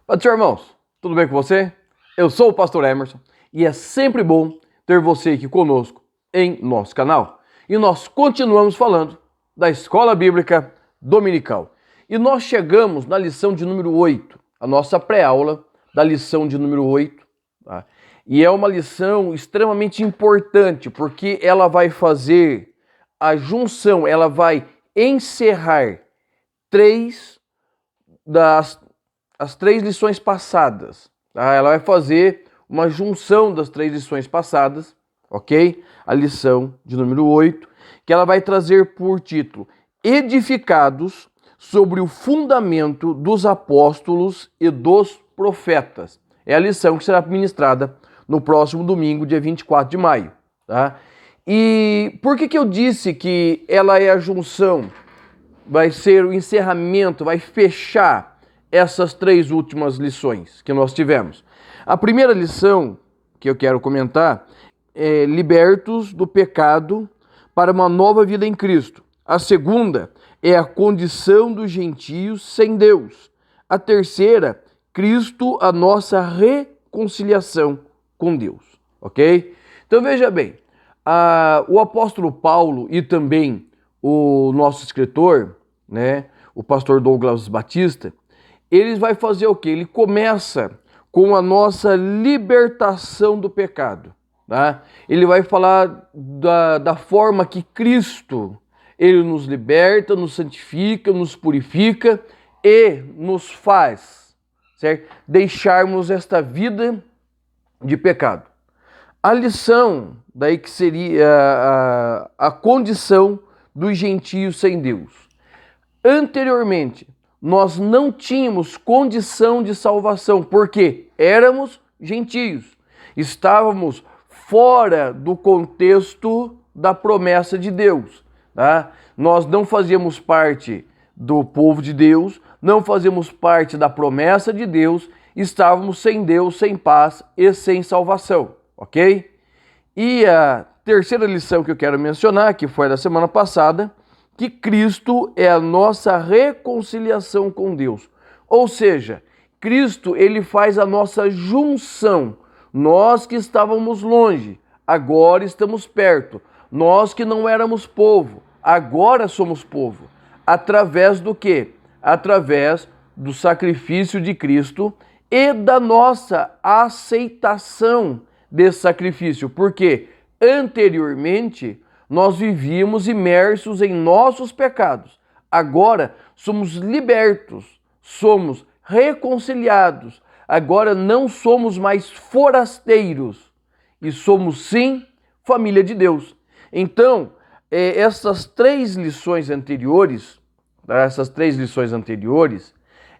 Pode ser, irmãos, tudo bem com você? Eu sou o pastor Emerson e é sempre bom ter você aqui conosco em nosso canal. E nós continuamos falando da Escola Bíblica Dominical. E nós chegamos na lição de número 8, a nossa pré-aula da lição de número 8. Tá? E é uma lição extremamente importante porque ela vai fazer a junção, ela vai encerrar as três lições passadas. Tá? Ela vai fazer uma junção das três lições passadas, ok? A lição de número 8, que ela vai trazer por título Edificados sobre o fundamento dos apóstolos e dos profetas. É a lição que será ministrada no próximo domingo, dia 24 de maio. Tá? E por que eu disse que ela é a junção? Vai ser o encerramento, vai fechar essas três últimas lições que nós tivemos. A primeira lição que eu quero comentar é libertos do pecado para uma nova vida em Cristo. A segunda é a condição dos gentios sem Deus. A terceira, Cristo, a nossa reconciliação com Deus. Ok? Então veja bem, o apóstolo Paulo e também o nosso escritor, né, o pastor Douglas Batista, ele vai fazer o quê? Ele começa com a nossa libertação do pecado. Tá? Ele vai falar da forma que Cristo, ele nos liberta, nos santifica, nos purifica e nos faz, certo? Deixarmos esta vida de pecado. A lição daí que seria a condição dos gentios sem Deus. Anteriormente, nós não tínhamos condição de salvação, porque éramos gentios, estávamos fora do contexto da promessa de Deus. Tá? Nós não fazíamos parte do povo de Deus, não fazíamos parte da promessa de Deus, estávamos sem Deus, sem paz e sem salvação, ok? E a terceira lição que eu quero mencionar, que foi da semana passada, que Cristo é a nossa reconciliação com Deus. Ou seja, Cristo, ele faz a nossa junção. Nós que estávamos longe, agora estamos perto. Nós que não éramos povo, agora somos povo. Através do quê? Através do sacrifício de Cristo e da nossa aceitação desse sacrifício. Porque anteriormente nós vivíamos imersos em nossos pecados. Agora somos libertos, somos reconciliados. Agora não somos mais forasteiros e somos sim família de Deus. Então, essas três lições anteriores,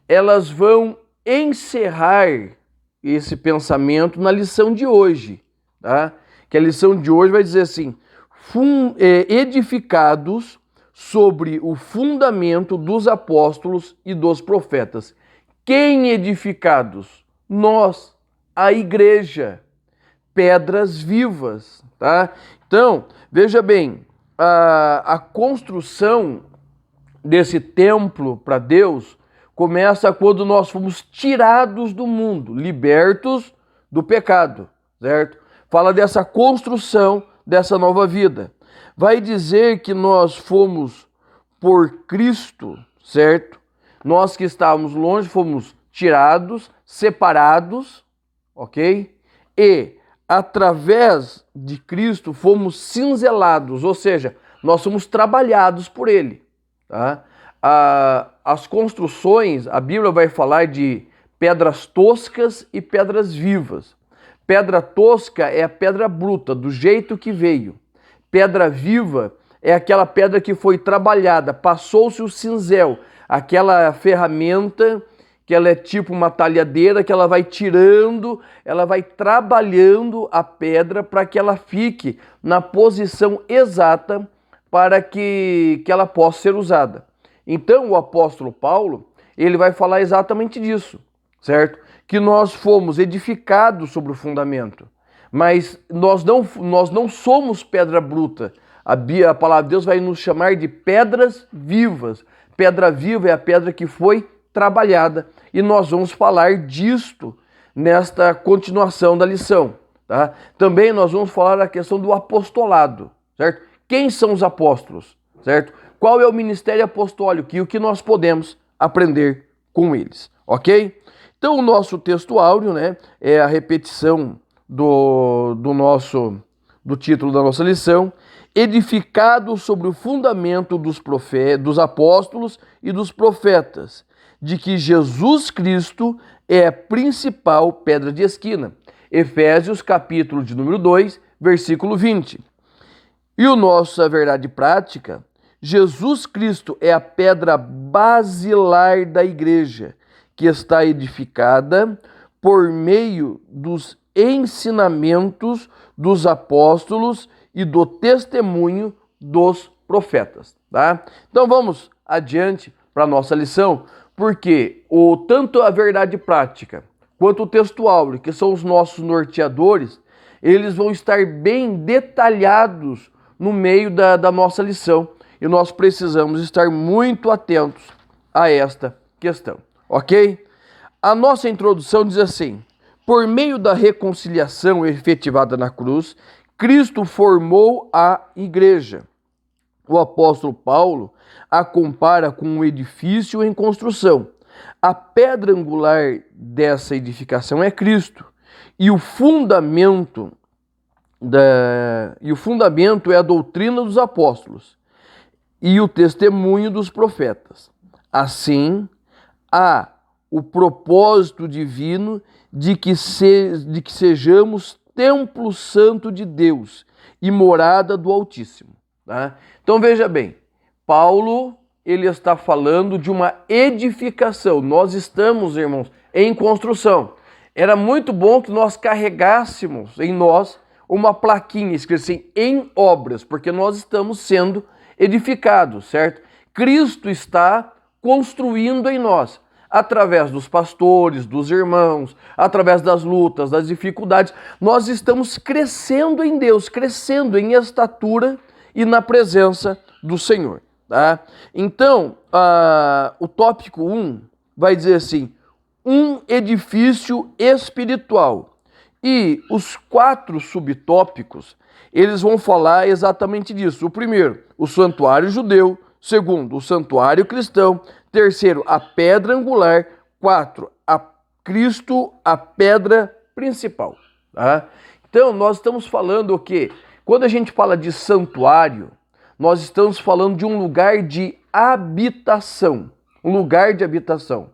elas vão encerrar esse pensamento na lição de hoje, tá? Que a lição de hoje vai dizer assim: edificados sobre o fundamento dos apóstolos e dos profetas. Quem edificados? Nós, a igreja, pedras vivas, tá? Então, veja bem, a construção desse templo para Deus começa quando nós fomos tirados do mundo, libertos do pecado, certo? Fala dessa construção dessa nova vida. Vai dizer que nós fomos por Cristo, certo? Nós que estávamos longe fomos tirados, separados, ok? E através de Cristo fomos cinzelados, ou seja, nós somos trabalhados por Ele. Tá? As construções, a Bíblia vai falar de pedras toscas e pedras vivas. Pedra tosca é a pedra bruta, do jeito que veio. Pedra viva é aquela pedra que foi trabalhada, passou-se o cinzel, aquela ferramenta que ela é tipo uma talhadeira, que ela vai tirando, ela vai trabalhando a pedra para que ela fique na posição exata para que ela possa ser usada. Então o apóstolo Paulo, ele vai falar exatamente disso, certo? Que nós fomos edificados sobre o fundamento, mas nós não somos pedra bruta. A palavra de Deus vai nos chamar de pedras vivas. Pedra viva é a pedra que foi trabalhada. E nós vamos falar disto nesta continuação da lição. Tá? Também nós vamos falar da questão do apostolado, certo? Quem são os apóstolos, certo? Qual é o ministério apostólico e o que nós podemos aprender com eles, ok? Então o nosso texto áureo, né, é a repetição do título da nossa lição, edificado sobre o fundamento dos apóstolos e dos profetas, de que Jesus Cristo é a principal pedra de esquina. Efésios, capítulo de número 2, versículo 20. E o nossa verdade prática, Jesus Cristo é a pedra basilar da igreja, que está edificada por meio dos ensinamentos dos apóstolos e do testemunho dos profetas. Tá? Então vamos adiante para a nossa lição, porque tanto a verdade prática quanto o texto áureo, que são os nossos norteadores, eles vão estar bem detalhados no meio da nossa lição. E nós precisamos estar muito atentos a esta questão, ok? A nossa introdução diz assim: por meio da reconciliação efetivada na cruz, Cristo formou a igreja. O apóstolo Paulo a compara com um edifício em construção. A pedra angular dessa edificação é Cristo, e o fundamento é a doutrina dos apóstolos e o testemunho dos profetas. Assim, há o propósito divino de que sejamos templo santo de Deus e morada do Altíssimo. Tá? Então veja bem, Paulo ele está falando de uma edificação. Nós estamos, irmãos, em construção. Era muito bom que nós carregássemos em nós uma plaquinha escrita assim, em obras, porque nós estamos sendo edificados, certo? Cristo está construindo em nós, através dos pastores, dos irmãos, através das lutas, das dificuldades. Nós estamos crescendo em Deus, crescendo em estatura e na presença do Senhor. Tá? Então, o tópico 1 vai dizer assim, um edifício espiritual. E os 4 subtópicos, eles vão falar exatamente disso. O primeiro, o santuário judeu. Segundo, o santuário cristão. Terceiro, a pedra angular. 4, a Cristo, a pedra principal. Tá? Então, nós estamos falando o quê? Quando a gente fala de santuário, nós estamos falando de um lugar de habitação. Um lugar de habitação.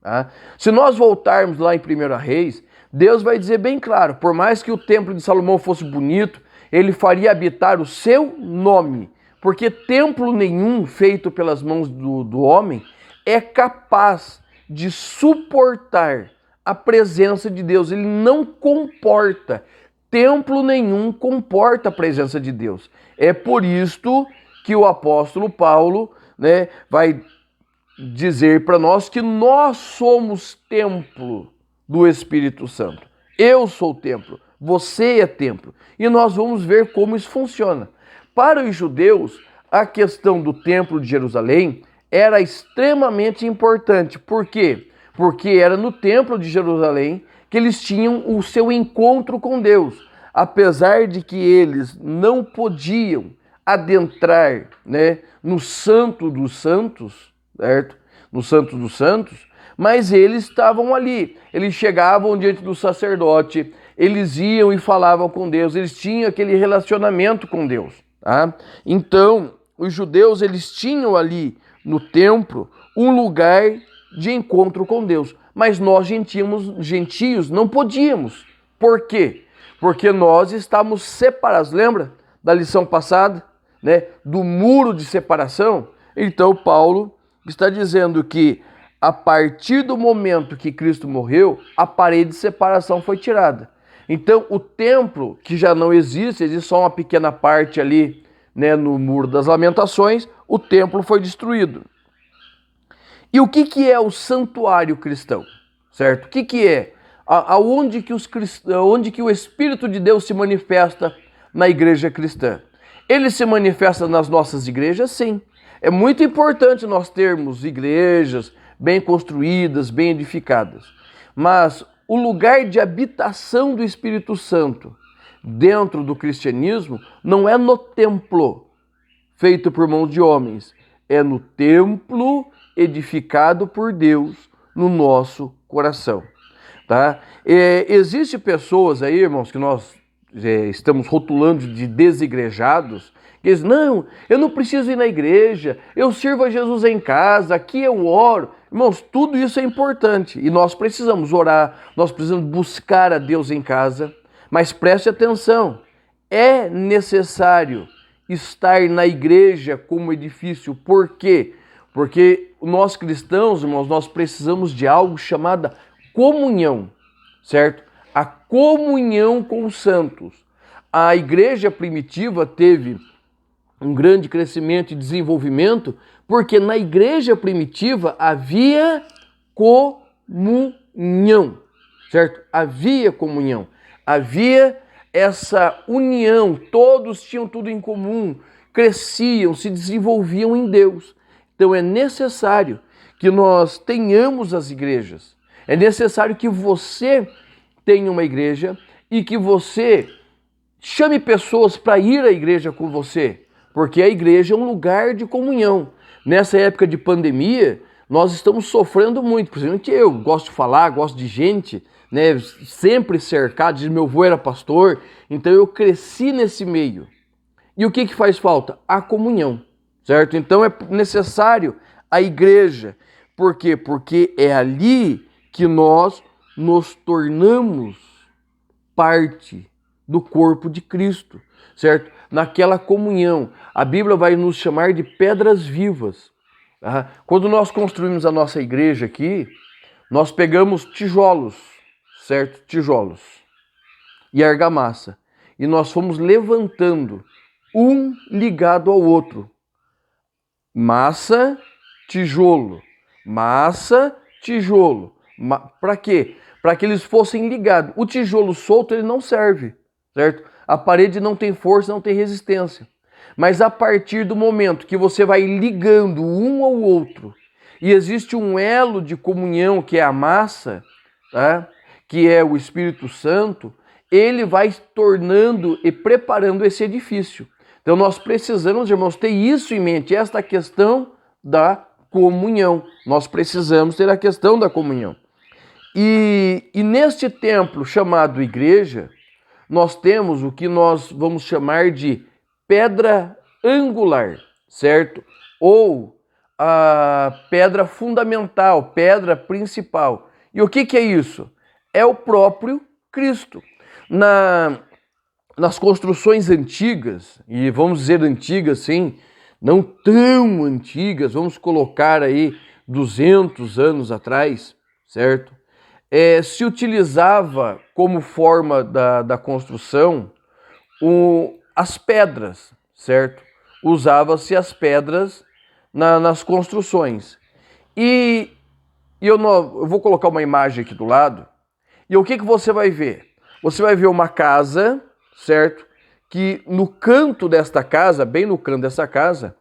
Tá? Se nós voltarmos lá em 1 Reis, Deus vai dizer bem claro, por mais que o templo de Salomão fosse bonito, ele faria habitar o seu nome. Porque templo nenhum feito pelas mãos do homem é capaz de suportar a presença de Deus. Ele não comporta. Templo nenhum comporta a presença de Deus. É por isto que o apóstolo Paulo, né, vai dizer para nós que nós somos templo do Espírito Santo. Eu sou templo, você é templo. E nós vamos ver como isso funciona. Para os judeus, a questão do templo de Jerusalém era extremamente importante. Por quê? Porque era no templo de Jerusalém que eles tinham o seu encontro com Deus. Apesar de que eles não podiam adentrar, né, no Santo dos Santos, certo? No Santo dos Santos, mas eles estavam ali. Eles chegavam diante do sacerdote, eles iam e falavam com Deus, eles tinham aquele relacionamento com Deus. Tá? Então, os judeus, eles tinham ali no templo um lugar de encontro com Deus. Mas nós, gentios, não podíamos. Por quê? Porque nós estávamos separados. Lembra da lição passada, né? Do muro de separação? Então, Paulo está dizendo que a partir do momento que Cristo morreu, a parede de separação foi tirada. Então, o templo, que já não existe só uma pequena parte ali, né, no Muro das Lamentações, o templo foi destruído. E o que é o santuário cristão? Certo? O que é? Onde que o Espírito de Deus se manifesta na igreja cristã? Ele se manifesta nas nossas igrejas? Sim. É muito importante nós termos igrejas, bem construídas, bem edificadas. Mas o lugar de habitação do Espírito Santo dentro do cristianismo não é no templo feito por mãos de homens, é no templo edificado por Deus no nosso coração. Tá? Existem pessoas aí, irmãos, que nós estamos rotulando de desigrejados, que dizem, não, eu não preciso ir na igreja, eu sirvo a Jesus em casa, aqui eu oro. Irmãos, tudo isso é importante e nós precisamos orar, nós precisamos buscar a Deus em casa, mas preste atenção, é necessário estar na igreja como edifício. Por quê? Porque nós cristãos, irmãos, nós precisamos de algo chamado comunhão, certo? A comunhão com os santos. A igreja primitiva teve um grande crescimento e desenvolvimento porque na igreja primitiva havia comunhão, certo? Havia comunhão, havia essa união, todos tinham tudo em comum, cresciam, se desenvolviam em Deus. Então é necessário que nós tenhamos as igrejas, é necessário que você tenha uma igreja e que você chame pessoas para ir à igreja com você, porque a igreja é um lugar de comunhão. Nessa época de pandemia, nós estamos sofrendo muito, principalmente eu gosto de falar, gosto de gente, né, sempre cercado, meu avô era pastor, então eu cresci nesse meio. E o que faz falta? A comunhão, certo? Então é necessário a igreja. Por quê? Porque é ali que nós nos tornamos parte do corpo de Cristo, certo? Naquela comunhão. A Bíblia vai nos chamar de pedras vivas. Tá? Quando nós construímos a nossa igreja aqui, nós pegamos tijolos, certo? Tijolos e argamassa. E nós fomos levantando um ligado ao outro. Massa, tijolo. Massa, tijolo. Para quê? Para que eles fossem ligados. O tijolo solto ele não serve, certo? A parede não tem força, não tem resistência. Mas a partir do momento que você vai ligando um ao outro e existe um elo de comunhão que é a massa, tá? Que é o Espírito Santo, ele vai tornando e preparando esse edifício. Então nós precisamos, irmãos, ter isso em mente, esta questão da comunhão. Nós precisamos ter a questão da comunhão. E neste templo chamado igreja, nós temos o que nós vamos chamar de pedra angular, certo? Ou a pedra fundamental, pedra principal. E o que é isso? É o próprio Cristo. Nas construções antigas, e vamos dizer antigas sim, não tão antigas, vamos colocar aí 200 anos atrás, certo? Se utilizava como forma da construção as pedras, certo? Usava-se as pedras nas construções. E eu vou colocar uma imagem aqui do lado, e o que você vai ver? Você vai ver uma casa, certo? Que no canto desta casa, bem no canto dessa casa,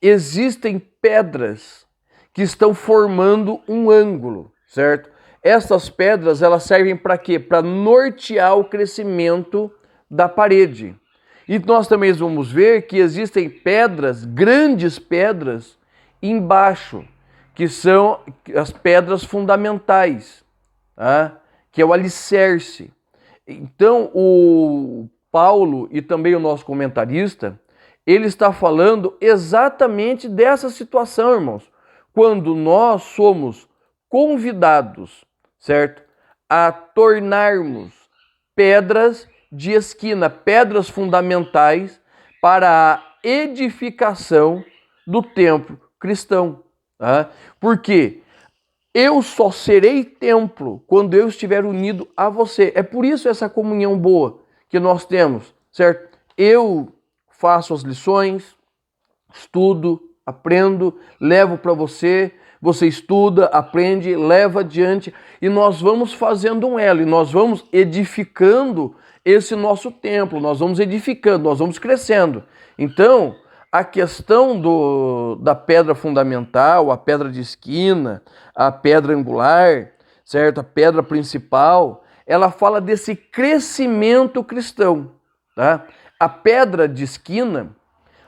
existem pedras que estão formando um ângulo, certo? Essas pedras, elas servem para quê? Para nortear o crescimento da parede. E nós também vamos ver que existem pedras, grandes pedras, embaixo, que são as pedras fundamentais, tá? Que é o alicerce. Então, o Paulo e também o nosso comentarista, ele está falando exatamente dessa situação, irmãos. Quando nós somos convidados, certo? A tornarmos pedras de esquina, pedras fundamentais para a edificação do templo cristão. Tá? Porque eu só serei templo quando eu estiver unido a você. É por isso essa comunhão boa que nós temos, certo? Eu faço as lições, estudo, aprendo, levo para você. Você estuda, aprende, leva adiante e nós vamos fazendo um elo e nós vamos edificando esse nosso templo, nós vamos edificando, nós vamos crescendo. Então, a questão da pedra fundamental, a pedra de esquina, a pedra angular, certo? A pedra principal, ela fala desse crescimento cristão, tá? A pedra de esquina,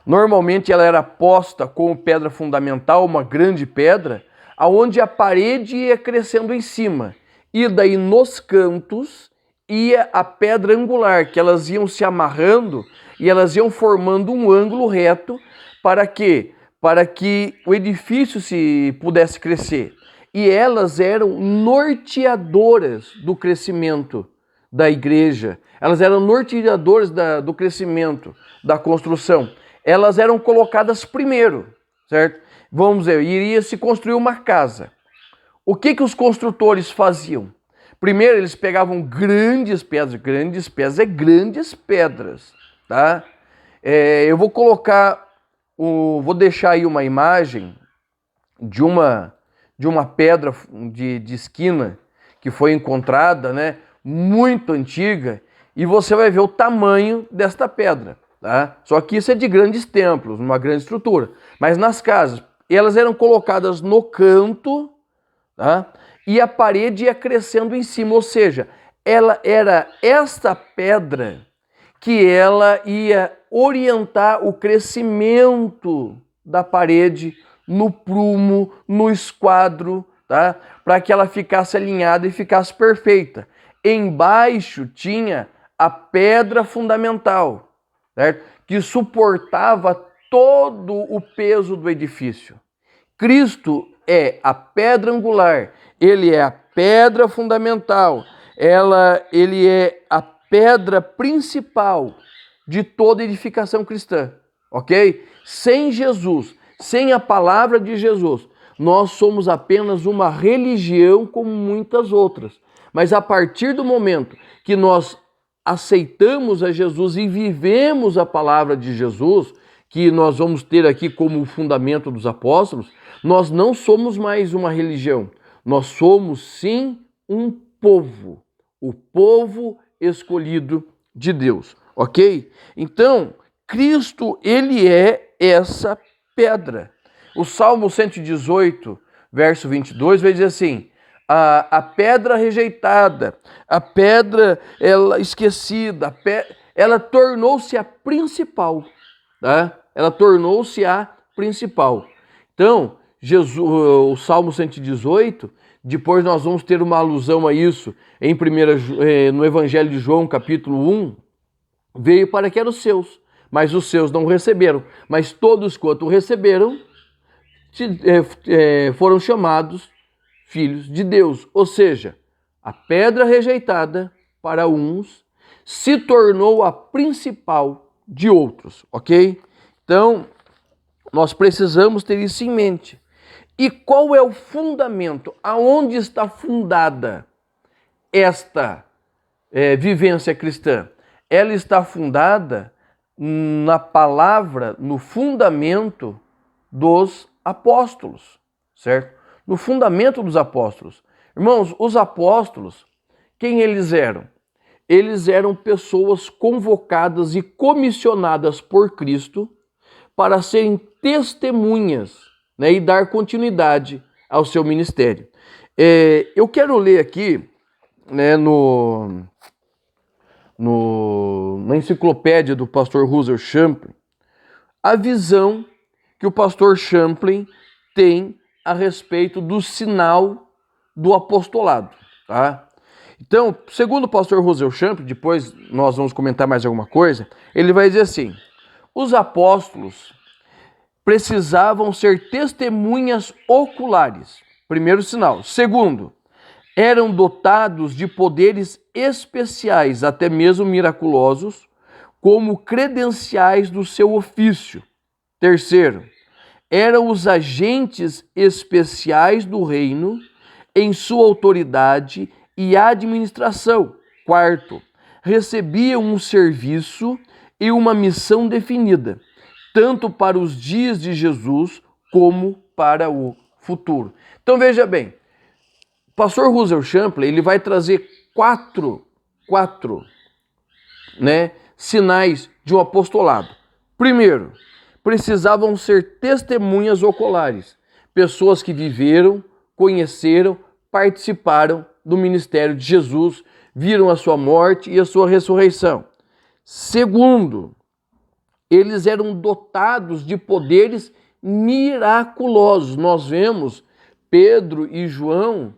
normalmente ela era posta como pedra fundamental, uma grande pedra, aonde a parede ia crescendo em cima. E daí nos cantos ia a pedra angular, que elas iam se amarrando e elas iam formando um ângulo reto para quê? Para que o edifício se pudesse crescer. E elas eram norteadoras do crescimento da igreja. Elas eram norteadoras do crescimento da construção. Elas eram colocadas primeiro, certo? Vamos dizer, iria se construir uma casa. O que os construtores faziam? Primeiro, eles pegavam grandes pedras é grandes pedras, tá? Eu vou colocar, vou deixar aí uma imagem de uma pedra de esquina que foi encontrada, né? Muito antiga, e você vai ver o tamanho desta pedra, tá? Só que isso é de grandes templos, uma grande estrutura. Mas nas casas, elas eram colocadas no canto, tá? E a parede ia crescendo em cima, ou seja, ela era esta pedra que ela ia orientar o crescimento da parede no prumo, no esquadro, tá? Para que ela ficasse alinhada e ficasse perfeita. Embaixo tinha a pedra fundamental, certo? Que suportava todo o peso do edifício. Cristo é a pedra angular, ele é a pedra fundamental, ele é a pedra principal de toda edificação cristã, ok? Sem Jesus, sem a palavra de Jesus, nós somos apenas uma religião como muitas outras. Mas a partir do momento que nós aceitamos a Jesus e vivemos a palavra de Jesus, que nós vamos ter aqui como o fundamento dos apóstolos, nós não somos mais uma religião, nós somos sim um povo, o povo escolhido de Deus, ok? Então, Cristo, ele é essa pedra. O Salmo 118, verso 22, vai dizer assim: a pedra rejeitada, a pedra ela esquecida, ela tornou-se a principal, tá? Ela tornou-se a principal. Então, Jesus, o Salmo 118, depois nós vamos ter uma alusão a isso no Evangelho de João, capítulo 1, veio para que eram os seus, mas os seus não receberam. Mas todos quanto receberam, foram chamados filhos de Deus. Ou seja, a pedra rejeitada para uns se tornou a principal de outros, ok? Então, nós precisamos ter isso em mente. E qual é o fundamento? Aonde está fundada esta vivência cristã? Ela está fundada na palavra, no fundamento dos apóstolos, certo? No fundamento dos apóstolos. Irmãos, os apóstolos, quem eles eram? Eles eram pessoas convocadas e comissionadas por Cristo para serem testemunhas, né, e dar continuidade ao seu ministério. Eu quero ler aqui, né, na enciclopédia do pastor Russell Champlin, a visão que o pastor Champlin tem a respeito do sinal do apostolado, tá? Então, segundo o pastor Russell Champlin, depois nós vamos comentar mais alguma coisa, ele vai dizer assim: os apóstolos precisavam ser testemunhas oculares, primeiro sinal. Segundo, eram dotados de poderes especiais, até mesmo miraculosos, como credenciais do seu ofício. Terceiro, eram os agentes especiais do reino em sua autoridade e administração. Quarto, recebiam um serviço e uma missão definida, tanto para os dias de Jesus como para o futuro. Então veja bem, o pastor Russell Champlin, ele vai trazer quatro sinais de um apostolado. Primeiro, precisavam ser testemunhas oculares, pessoas que viveram, conheceram, participaram do ministério de Jesus, viram a sua morte e a sua ressurreição. Segundo, eles eram dotados de poderes miraculosos. Nós vemos Pedro e João,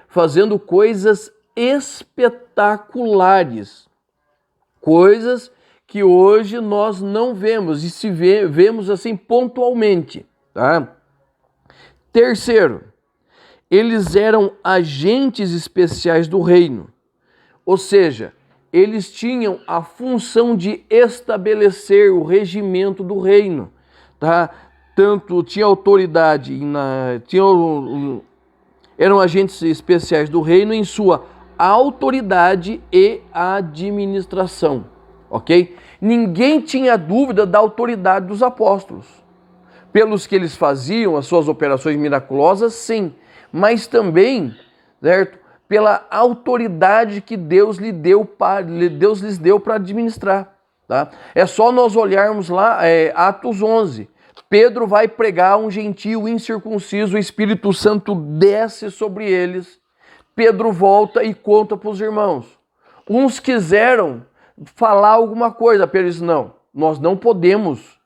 fazendo coisas espetaculares, coisas que hoje nós não vemos e vemos assim pontualmente, tá? Terceiro, eles eram agentes especiais do reino, ou seja, eles tinham a função de estabelecer o regimento do reino, tá? Tanto tinha autoridade, eram agentes especiais do reino em sua autoridade e administração, ok? Ninguém tinha dúvida da autoridade dos apóstolos. Pelos que eles faziam, as suas operações miraculosas, sim, mas também, certo? Pela autoridade que Deus lhes deu para administrar, tá? É só nós olharmos lá, Atos 11, Pedro vai pregar a um gentio incircunciso, o Espírito Santo desce sobre eles, Pedro volta e conta para os irmãos. Uns quiseram falar alguma coisa, Pedro disse, não, nós não podemos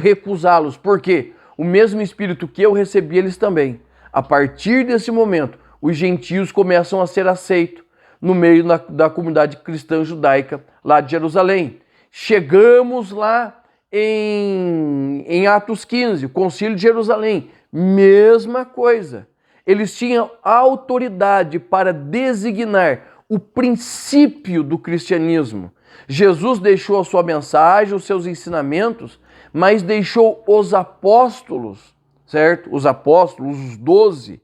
recusá-los, porque o mesmo Espírito que eu recebi, eles também. A partir desse momento, os gentios começam a ser aceitos no meio da comunidade cristã judaica lá de Jerusalém. Chegamos lá em Atos 15, o Concílio de Jerusalém, mesma coisa. Eles tinham autoridade para designar o princípio do cristianismo. Jesus deixou a sua mensagem, os seus ensinamentos, mas deixou os apóstolos, certo? Os apóstolos, os 12,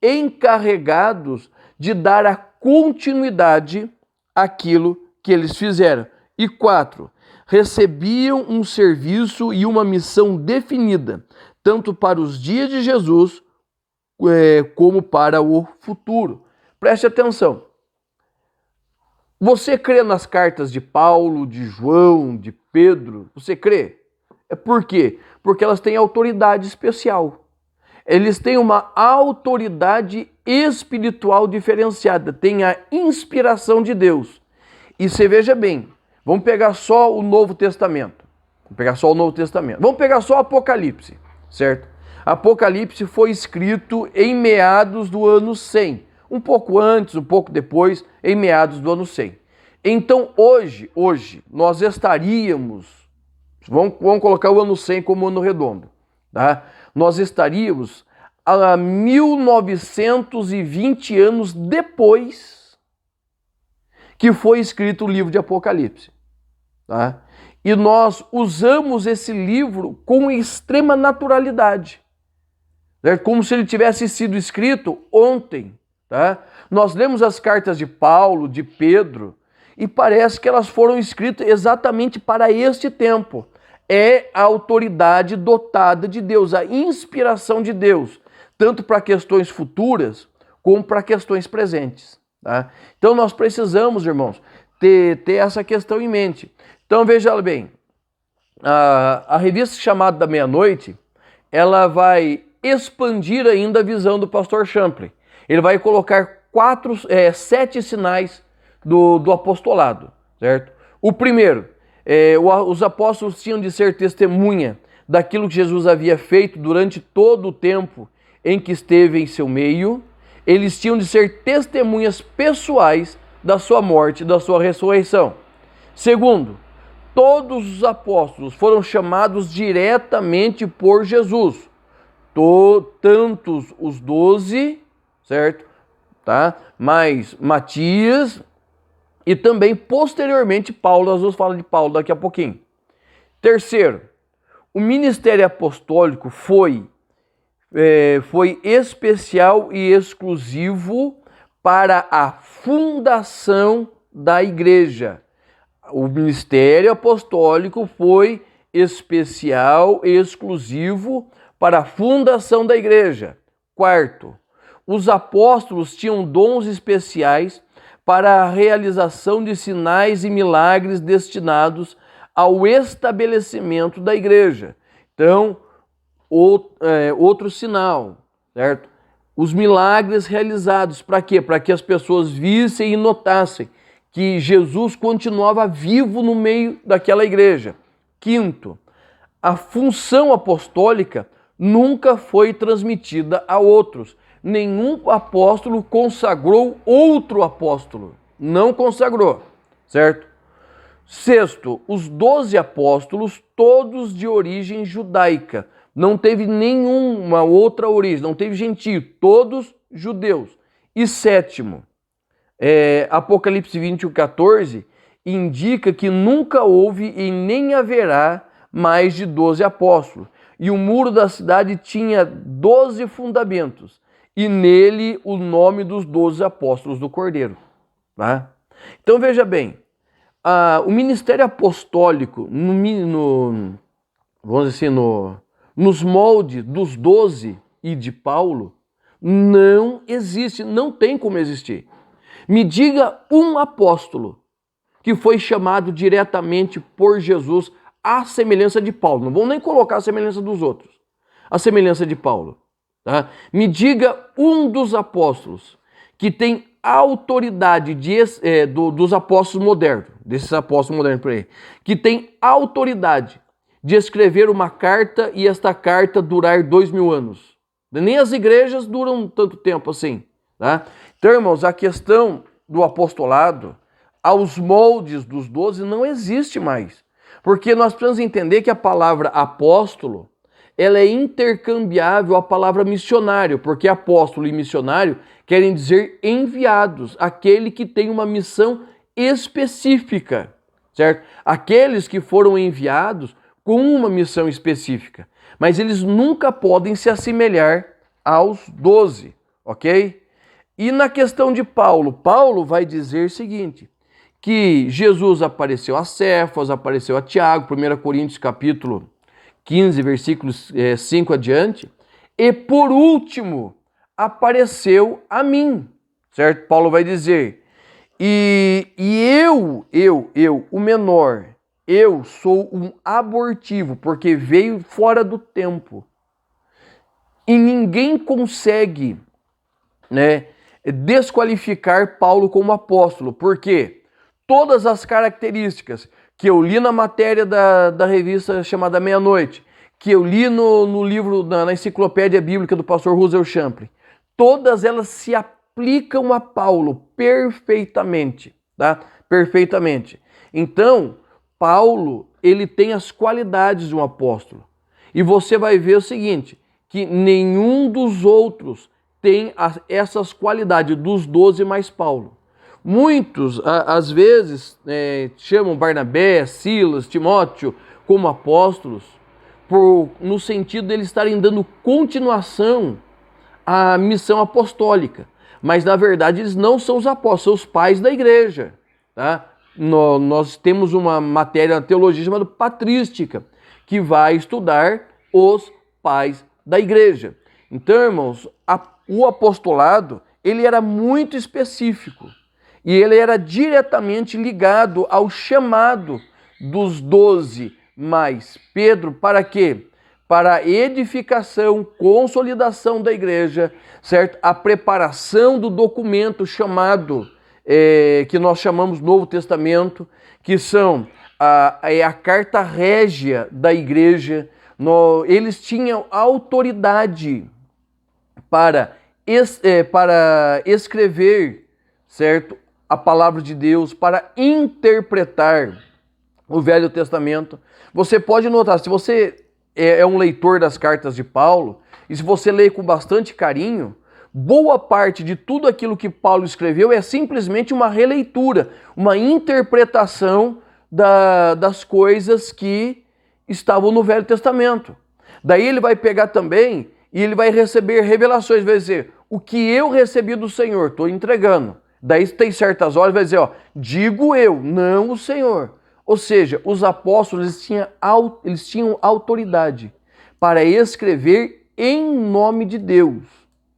encarregados de dar a continuidade àquilo que eles fizeram. E 4, recebiam um serviço e uma missão definida, tanto para os dias de Jesus como para o futuro. Preste atenção. Você crê nas cartas de Paulo, de João, de Pedro? Você crê? Por quê? Porque elas têm autoridade especial. Eles têm uma autoridade espiritual diferenciada, têm a inspiração de Deus. E você veja bem, vamos pegar só o Novo Testamento. Vamos pegar só o Apocalipse, certo? Apocalipse foi escrito em meados do ano 100. Um pouco antes, um pouco depois, em meados do ano 100. Então, hoje nós estaríamos, vamos colocar o ano 100 como ano redondo, tá? Nós estaríamos a 1920 anos depois que foi escrito o livro de Apocalipse, tá? E nós usamos esse livro com extrema naturalidade, certo? Como se ele tivesse sido escrito ontem. Tá? Nós lemos as cartas de Paulo, de Pedro, e parece que elas foram escritas exatamente para este tempo. É a autoridade dotada de Deus, a inspiração de Deus, tanto para questões futuras como para questões presentes. Tá? Então nós precisamos, irmãos, ter essa questão em mente. Então veja bem, a revista Chamado da Meia-Noite, ela vai expandir ainda a visão do pastor Champlin. Ele vai colocar 7 sinais do apostolado, certo? O primeiro, os apóstolos tinham de ser testemunha daquilo que Jesus havia feito durante todo o tempo em que esteve em seu meio. Eles tinham de ser testemunhas pessoais da sua morte e da sua ressurreição. Segundo, todos os apóstolos foram chamados diretamente por Jesus. Tantos os 12, certo? Tá? Mas Matias e também posteriormente Paulo, nós vamos falar de Paulo daqui a pouquinho. Terceiro, o ministério apostólico foi especial e exclusivo para a fundação da igreja. O ministério apostólico foi especial e exclusivo para a fundação da igreja. Quarto, os apóstolos tinham dons especiais para a realização de sinais e milagres destinados ao estabelecimento da igreja. Então, outro sinal, certo? Os milagres realizados, para quê? Para que as pessoas vissem e notassem que Jesus continuava vivo no meio daquela igreja. Quinto, a função apostólica nunca foi transmitida a outros. Nenhum apóstolo consagrou outro apóstolo. Não consagrou, certo? Sexto, os 12 apóstolos, todos de origem judaica. Não teve nenhuma outra origem, não teve gentio, todos judeus. E sétimo, Apocalipse 21:14 indica que nunca houve e nem haverá mais de 12 apóstolos. E o muro da cidade tinha 12 fundamentos, e nele o nome dos 12 apóstolos do Cordeiro. Tá? Então veja bem, o ministério apostólico, vamos dizer assim, nos moldes dos 12 e de Paulo, não existe, não tem como existir. Me diga um apóstolo que foi chamado diretamente por Jesus à semelhança de Paulo. Não vamos nem colocar a semelhança dos outros. A semelhança de Paulo. Tá? Me diga um dos apóstolos que tem autoridade dos apóstolos modernos, desses apóstolos modernos por aí, que tem autoridade de escrever uma carta e esta carta durar 2000 anos. Nem as igrejas duram tanto tempo assim. Tá? Então, irmãos, a questão do apostolado aos moldes dos 12 não existe mais. Porque nós precisamos entender que a palavra apóstolo, ela é intercambiável à palavra missionário, porque apóstolo e missionário querem dizer enviados, aquele que tem uma missão específica, certo? Aqueles que foram enviados com uma missão específica, mas eles nunca podem se assemelhar aos 12, ok? E na questão de Paulo, Paulo vai dizer o seguinte, que Jesus apareceu a Cefas, apareceu a Tiago, 1 Coríntios capítulo 15, versículos 5 adiante, e por último apareceu a mim, certo? Paulo vai dizer, e eu, o menor, eu sou um abortivo, porque veio fora do tempo. E ninguém consegue, desqualificar Paulo como apóstolo, porque todas as características que eu li na matéria da revista chamada Meia-Noite, que eu li no livro, na enciclopédia bíblica do pastor Russell Champlin, todas elas se aplicam a Paulo perfeitamente, tá? Perfeitamente. Então, Paulo, ele tem as qualidades de um apóstolo. E você vai ver o seguinte, que nenhum dos outros tem essas qualidades, dos 12 mais Paulo. Muitos, às vezes, chamam Barnabé, Silas, Timóteo como apóstolos, no sentido de eles estarem dando continuação à missão apostólica. Mas, na verdade, eles não são os apóstolos, são os pais da igreja. Tá? Nós temos uma matéria na teologia chamada patrística, que vai estudar os pais da igreja. Então, irmãos, o apostolado, ele era muito específico. E ele era diretamente ligado ao chamado dos 12 mais Pedro, para quê? Para a edificação, consolidação da igreja, certo? A preparação do documento chamado, que nós chamamos Novo Testamento, que são a carta régia da igreja. Eles tinham autoridade para escrever, certo? A palavra de Deus, para interpretar o Velho Testamento. Você pode notar, se você é um leitor das cartas de Paulo, e se você lê com bastante carinho, boa parte de tudo aquilo que Paulo escreveu é simplesmente uma releitura, uma interpretação das coisas que estavam no Velho Testamento. Daí ele vai pegar também e ele vai receber revelações, vai dizer, o que eu recebi do Senhor, estou entregando. Daí tem certas horas, vai dizer, digo eu, não o Senhor. Ou seja, os apóstolos eles tinham autoridade para escrever em nome de Deus,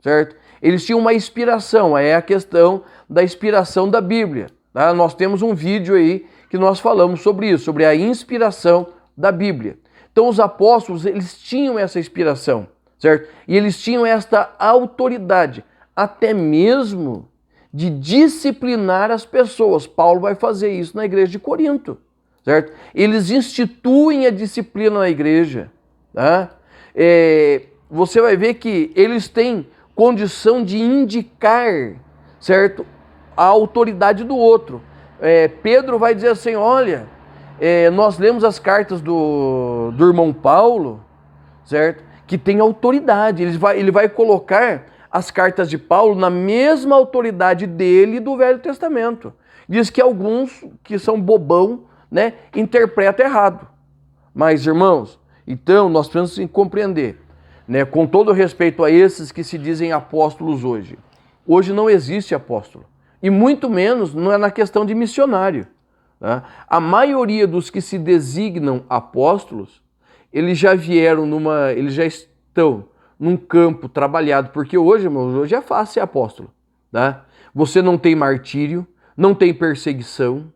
certo? Eles tinham uma inspiração, é a questão da inspiração da Bíblia. Tá? Nós temos um vídeo aí que nós falamos sobre isso, sobre a inspiração da Bíblia. Então os apóstolos, eles tinham essa inspiração, certo? E eles tinham esta autoridade, até mesmo de disciplinar as pessoas. Paulo vai fazer isso na igreja de Corinto, certo? Eles instituem a disciplina na igreja, tá? Você vai ver que eles têm condição de indicar, certo, a autoridade do outro. Pedro vai dizer assim, olha, nós lemos as cartas do irmão Paulo, certo, que tem autoridade. Ele vai colocar as cartas de Paulo na mesma autoridade dele do Velho Testamento. Diz que alguns que são bobão, né, interpretam errado. Mas, irmãos, então nós precisamos compreender, né, com todo respeito a esses que se dizem apóstolos hoje. Hoje não existe apóstolo. E muito menos não é na questão de missionário. Tá? A maioria dos que se designam apóstolos, eles já estão num campo trabalhado, porque hoje, irmãos, hoje é fácil ser apóstolo. Tá? Você não tem martírio, não tem perseguição,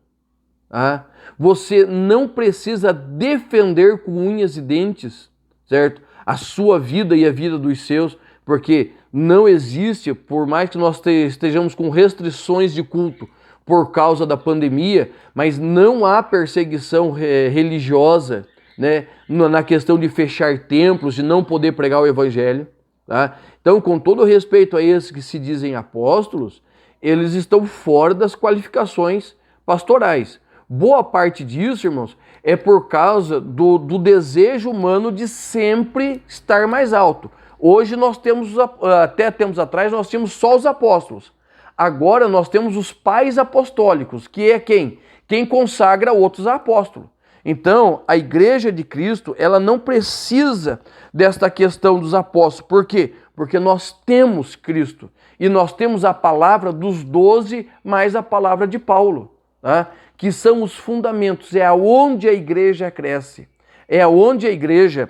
tá? Você não precisa defender com unhas e dentes, certo? A sua vida e a vida dos seus, porque não existe, por mais que nós estejamos com restrições de culto por causa da pandemia, mas não há perseguição religiosa, né, na questão de fechar templos, de não poder pregar o evangelho. Tá? Então, com todo respeito a esses que se dizem apóstolos, eles estão fora das qualificações pastorais. Boa parte disso, irmãos, é por causa do desejo humano de sempre estar mais alto. Hoje nós temos, até tempos atrás, nós tínhamos só os apóstolos. Agora nós temos os pais apostólicos, que é quem? Quem consagra outros a apóstolo. Então, a igreja de Cristo, ela não precisa desta questão dos apóstolos. Por quê? Porque nós temos Cristo. E nós temos a palavra dos 12 mais a palavra de Paulo, tá? Que são os fundamentos. É aonde a igreja cresce. É aonde a igreja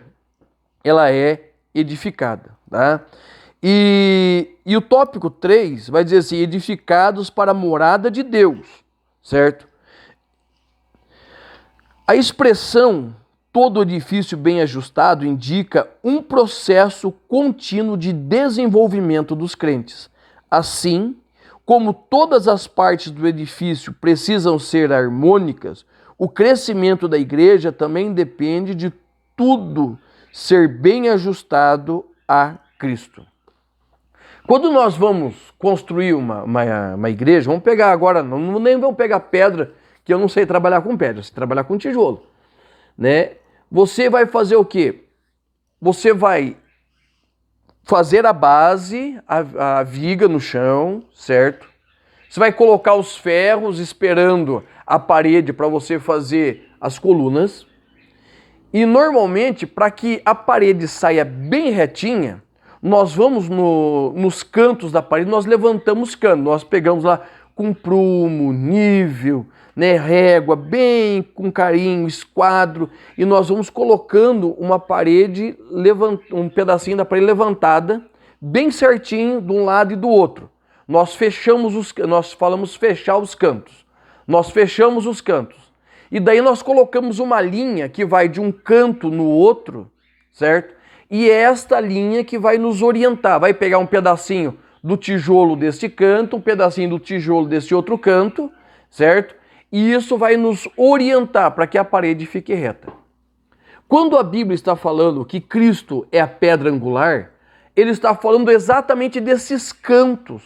ela é edificada. Tá? E o tópico 3 vai dizer assim, edificados para a morada de Deus, certo? A expressão todo edifício bem ajustado indica um processo contínuo de desenvolvimento dos crentes. Assim, como todas as partes do edifício precisam ser harmônicas, o crescimento da igreja também depende de tudo ser bem ajustado a Cristo. Quando nós vamos construir uma igreja, vamos pegar agora, nem vamos pegar pedra, que eu não sei trabalhar com pedra, sei trabalhar com tijolo, né? Você vai fazer o quê? Você vai fazer a base, a viga no chão, certo? Você vai colocar os ferros esperando a parede para você fazer as colunas. E normalmente, para que a parede saia bem retinha, nós vamos nos cantos da parede, nós levantamos cano, nós pegamos lá com prumo, nível, né, régua, bem com carinho, esquadro, e nós vamos colocando uma parede, um pedacinho da parede levantada, bem certinho de um lado e do outro. Nós falamos fechar os cantos. Nós fechamos os cantos. E daí nós colocamos uma linha que vai de um canto no outro, certo? E é esta linha que vai nos orientar. Vai pegar um pedacinho do tijolo deste canto, um pedacinho do tijolo desse outro canto, certo? E isso vai nos orientar para que a parede fique reta. Quando a Bíblia está falando que Cristo é a pedra angular, ele está falando exatamente desses cantos,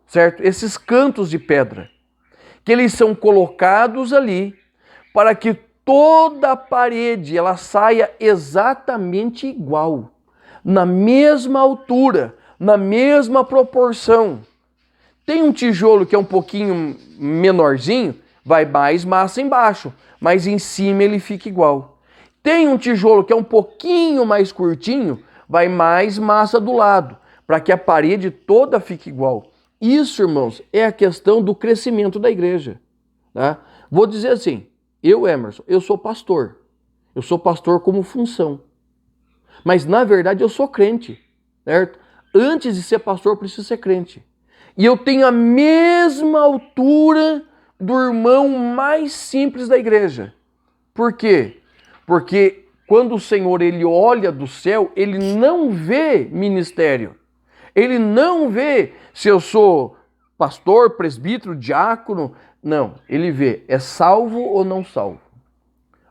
certo? Esses cantos de pedra, que eles são colocados ali para que toda a parede ela saia exatamente igual, na mesma altura, na mesma proporção. Tem um tijolo que é um pouquinho menorzinho, vai mais massa embaixo, mas em cima ele fica igual. Tem um tijolo que é um pouquinho mais curtinho, vai mais massa do lado, para que a parede toda fique igual. Isso, irmãos, é a questão do crescimento da igreja. Tá? Vou dizer assim, eu, Emerson, eu sou pastor. Eu sou pastor como função. Mas, na verdade, eu sou crente, certo? Antes de ser pastor, eu preciso ser crente. E eu tenho a mesma altura do irmão mais simples da igreja. Por quê? Porque quando o Senhor ele olha do céu, ele não vê ministério. Ele não vê se eu sou pastor, presbítero, diácono. Não, ele vê é salvo ou não salvo.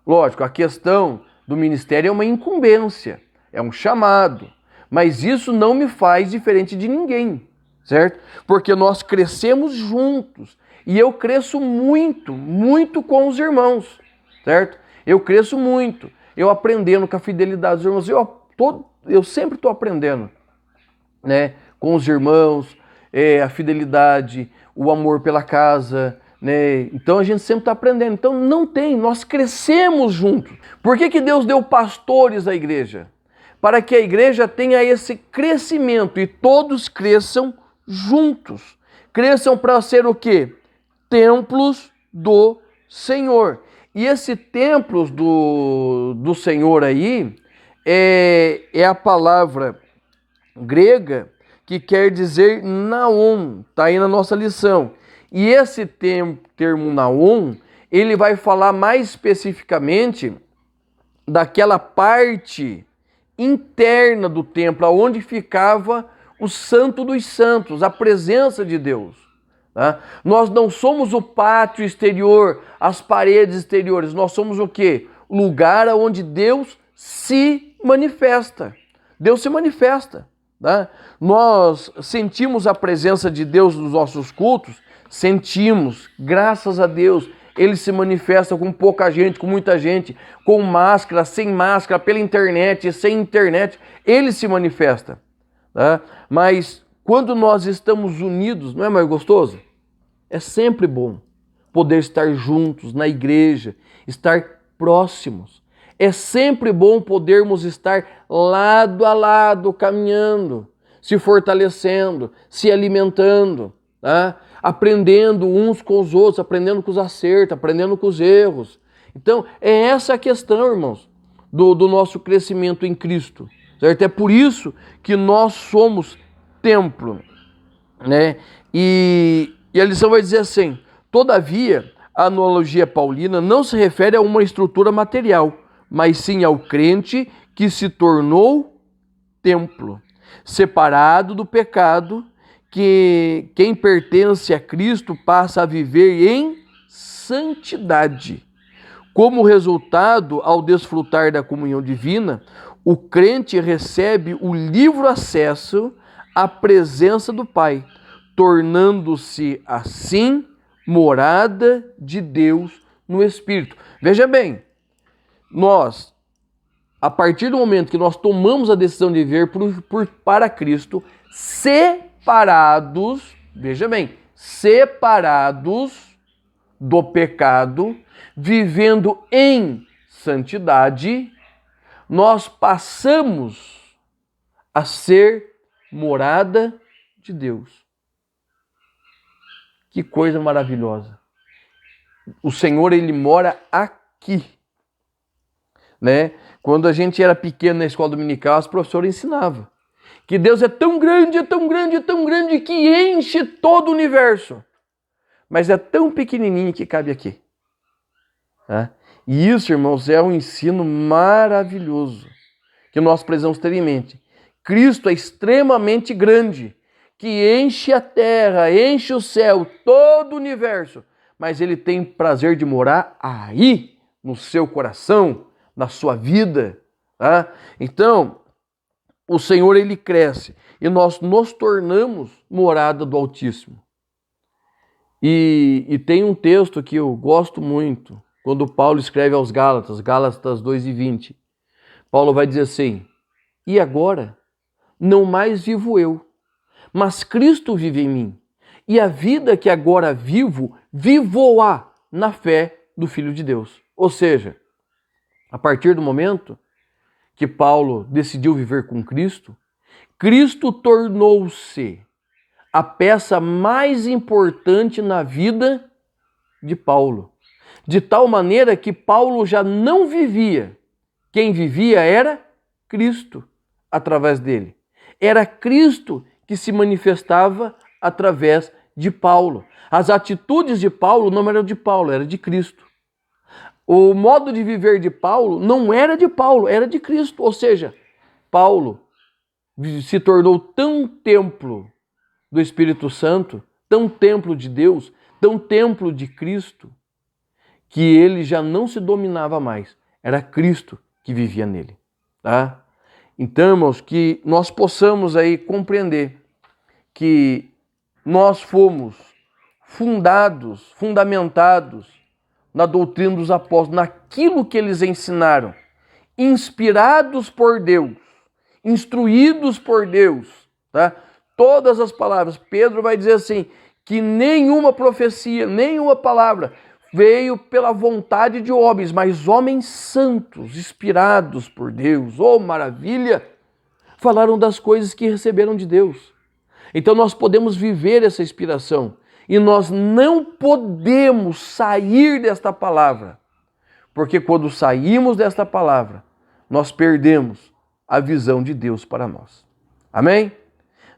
Lógico, a questão do ministério é uma incumbência, é um chamado. Mas isso não me faz diferente de ninguém, certo? Porque nós crescemos juntos. E eu cresço muito, muito com os irmãos, certo? Eu cresço muito. Eu aprendendo com a fidelidade dos irmãos. Eu sempre estou aprendendo, né? Com os irmãos, a fidelidade, o amor pela casa, né? Então a gente sempre está aprendendo. Então não tem, nós crescemos juntos. Por que Deus deu pastores à igreja? Para que a igreja tenha esse crescimento e todos cresçam juntos. Cresçam para ser o quê? Templos do Senhor. E esse templos do Senhor aí é a palavra grega que quer dizer naon, está aí na nossa lição. E esse termo naon, ele vai falar mais especificamente daquela parte interna do templo, onde ficava o Santo dos Santos, a presença de Deus. Tá? Nós não somos o pátio exterior, as paredes exteriores, nós somos o quê? O lugar onde Deus se manifesta. Deus se manifesta. Tá? Nós sentimos a presença de Deus nos nossos cultos, sentimos, graças a Deus. Ele se manifesta com pouca gente, com muita gente, com máscara, sem máscara, pela internet, sem internet. Ele se manifesta. Tá? Mas quando nós estamos unidos, não é mais gostoso? É sempre bom poder estar juntos na igreja, estar próximos. É sempre bom podermos estar lado a lado, caminhando, se fortalecendo, se alimentando, tá? Aprendendo uns com os outros, aprendendo com os acertos, aprendendo com os erros. Então, é essa a questão, irmãos, do nosso crescimento em Cristo, certo? É por isso que nós somos templo, né? E a lição vai dizer assim: todavia, a analogia paulina não se refere a uma estrutura material, mas sim ao crente que se tornou templo, separado do pecado, que quem pertence a Cristo passa a viver em santidade. Como resultado, ao desfrutar da comunhão divina, o crente recebe o livre acesso à presença do Pai, tornando-se assim morada de Deus no Espírito. Veja bem, nós, a partir do momento que nós tomamos a decisão de viver para Cristo, separados, veja bem, separados do pecado, vivendo em santidade, nós passamos a ser morada de Deus. Que coisa maravilhosa. O Senhor, ele mora aqui, né? Quando a gente era pequeno na escola dominical, os professores ensinavam que Deus é tão grande, é tão grande, é tão grande que enche todo o universo. Mas é tão pequenininho que cabe aqui. Tá? E isso, irmãos, é um ensino maravilhoso que nós precisamos ter em mente. Cristo é extremamente grande, que enche a terra, enche o céu, todo o universo. Mas ele tem prazer de morar aí, no seu coração, na sua vida. Tá? Então, o Senhor, ele cresce e nós nos tornamos morada do Altíssimo. E tem um texto que eu gosto muito, quando Paulo escreve aos Gálatas, Gálatas 2:20. Paulo vai dizer assim: e agora, não mais vivo eu, mas Cristo vive em mim. E a vida que agora vivo, vivo-a na fé do Filho de Deus. Ou seja, a partir do momento que Paulo decidiu viver com Cristo, Cristo tornou-se a peça mais importante na vida de Paulo. De tal maneira que Paulo já não vivia. Quem vivia era Cristo através dele. Era Cristo que se manifestava através de Paulo. As atitudes de Paulo não eram de Paulo, era de Cristo. O modo de viver de Paulo não era de Paulo, era de Cristo. Ou seja, Paulo se tornou tão templo do Espírito Santo, tão templo de Deus, tão templo de Cristo, que ele já não se dominava mais. Era Cristo que vivia nele. Tá? Então, irmãos, que nós possamos aí compreender que nós fomos fundamentados na doutrina dos apóstolos, naquilo que eles ensinaram, inspirados por Deus, instruídos por Deus, tá? Todas as palavras, Pedro vai dizer assim, que nenhuma profecia, nenhuma palavra veio pela vontade de homens, mas homens santos, inspirados por Deus, oh maravilha, falaram das coisas que receberam de Deus. Então nós podemos viver essa inspiração e nós não podemos sair desta palavra, porque quando saímos desta palavra, nós perdemos a visão de Deus para nós. Amém?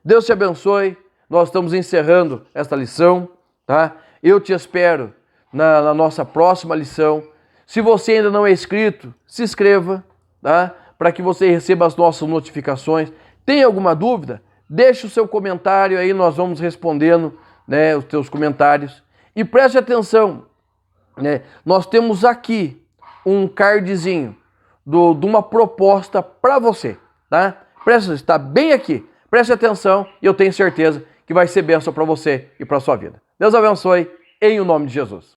Deus te abençoe. Nós estamos encerrando esta lição, tá? Eu te espero na nossa próxima lição. Se você ainda não é inscrito, se inscreva, tá? Para que você receba as nossas notificações. Tem alguma dúvida? Deixe o seu comentário aí, nós vamos respondendo, né, os teus comentários. E preste atenção, né? Nós temos aqui um cardzinho de uma proposta para você, tá? Está bem aqui. Preste atenção e eu tenho certeza que vai ser bênção para você e para a sua vida. Deus abençoe, em o nome de Jesus.